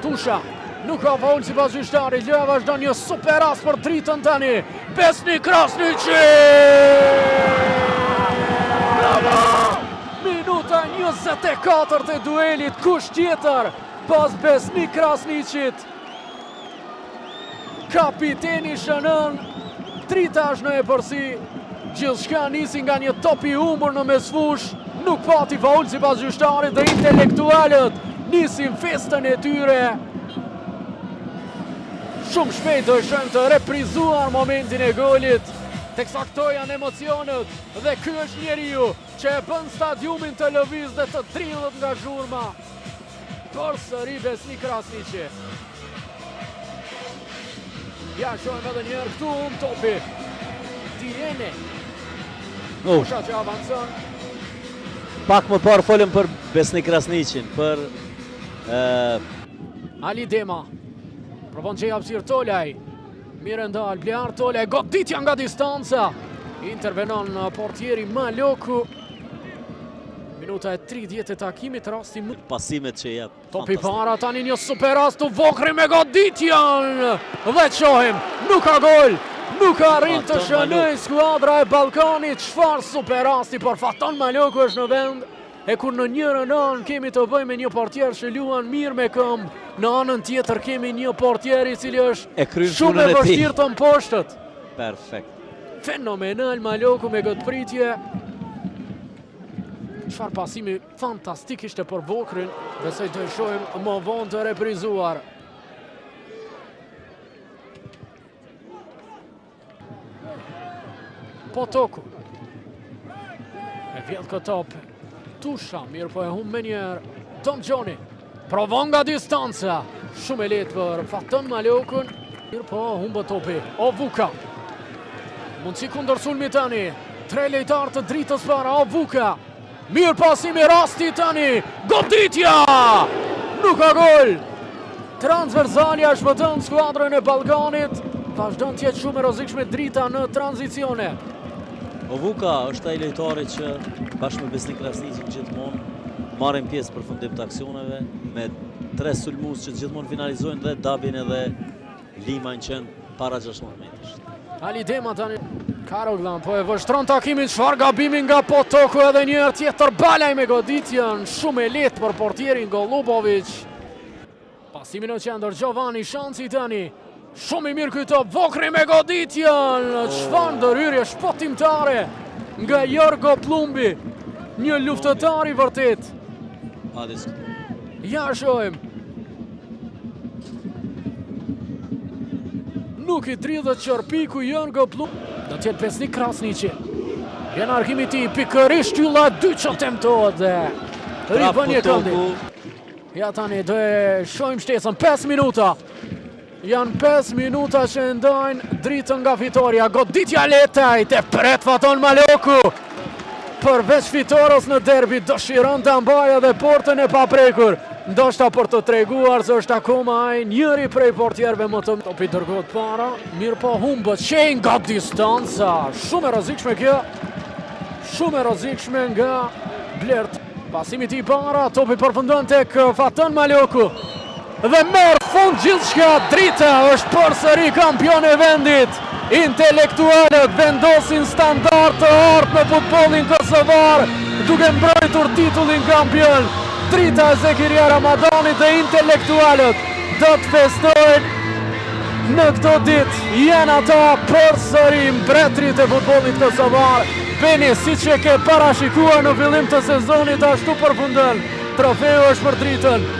Tusha, nuk ka faul si pas gjyqtari, Ljoja vazhdon një super as për dritën tani. Besnik Krasniqi! Minuta 24 të duelit, kush tjetër pas Besnik Krasniqit. Kapiteni shënën, tritash në e përsi, gjithçka nisi nga një top i humbur në mesfush, nuk pati faul si pas gjyqtarit dhe intelektualët nisin festën e tyre. Shumë shpejt do shojmë të reprizuar momentin e golit, teksa këto janë emocionet dhe ky është njeriu që e bën stadiumin të lëviz dhe të trillet nga zhurma. Përsëri Besnik Krasniqi. Ja shojmë edhe njerë këtu topi. Diene. Kusha që avancon. Pak më parë folëm për Besnik Krasniqin, për Ali Dema. Provon që japsir Tolaj. Mire ndal, Blear Tolaj, goditja nga distanca. Intervenon portieri Maloku. Minuta e 30 e takimit, rasti më pasimet që jep. Topi para, tani një super rast të Vokri me goditjan. Dhe qohim, nuk ka gol. Nuk ka arrit të shënoj skuadra e Ballkanit. Çfarë super rasti, por Faton Maloku është në vend. E kur në njërën anë kemi të bëjmë me një portier që luan mirë me këmbë, në anën tjetër kemi një portier i cili është shumë e vështirë të mposhtët. Perfekt. Fenomenal Maloku me goditpritje. Çfarë pasimi fantastik ishte për Vokrin, besoj të shohim më vonë të reprizuar. Potoku. E vjedh këtop. Tusha, mirë po e humbë me njerë. Tom Gjoni, provon nga distanca. Shumë e letë për Faton Malokun. Mirë po humbë topi. Ovuka. Mundësi kundër sulmi tani. 3 lejtarë të dritës para. Ovuka. Mirë pasimi rasti tani. Goditja! Nuk ka gol. Transversalja shpëton skuadrën e Ballkanit. Vazhdon të jetë shumë e rrezikshme drita në tranzicione. Ovuka është ai lojtari që bashkë me Besnik Krasniqin gjithmonë marrin pjesë për fundim të aksioneve, me 3 sulmues që gjithmonë finalizojnë dhe Dabin edhe Lima në qend para 16 metrash. Ali Dema tani. Karoglan po e vështron takimin, çfarë gabimi nga Potoku, edhe një herë tjetër Balaj me goditjen, shumë e lehtë për portierin Golubovic. Pasimi në qendër Giovanni Shanci tani. Shumë i mirë këto, Vokri me goditjen, çfarë ndërhyrje shpotimtare nga Jorgo Plumbi, një luftëtar i vërtet. Ja shohim. Nuk i dridhet qërpiku Jorgo Plumbi. Do tjetë Besnik Krasniqi. Vjen arkimi ti, pikërisht ylla 2 që temtohet dhe ripën një këndit. Ja tani, do e shohim shtesën, 5 minuta. Janë 5 minuta që ndajnë dritën nga fitoria. Goditja letajt e pret Faton Maloku. Përveç fitores në derbi, dëshiron të ambaja dhe portën e paprekur. Ndoshta për të treguar se është akoma ai njëri prej portierëve më të topi dërgohet para. Mirë po humbët qenj nga distanca. Shumë e rrezikshme kjo. Shumë e rrezikshme nga Blert. Pasimi i para, topi përfundon tek Faton Maloku. Dhe merë fund gjithçka, drita është përsëri kampion e vendit. Intelektualët vendosin standard të artë në futbollin kosovar, duke mbrojtur titullin kampion. Drita e Zekiria Ramadanit dhe intelektualët do të festojnë në këto ditë. Janë ata përsëri mbretërit e futbollit kosovar. Beni, siç e ke parashikuar në fillim të sezonit, ashtu përfundon. Trofeu është për dritën.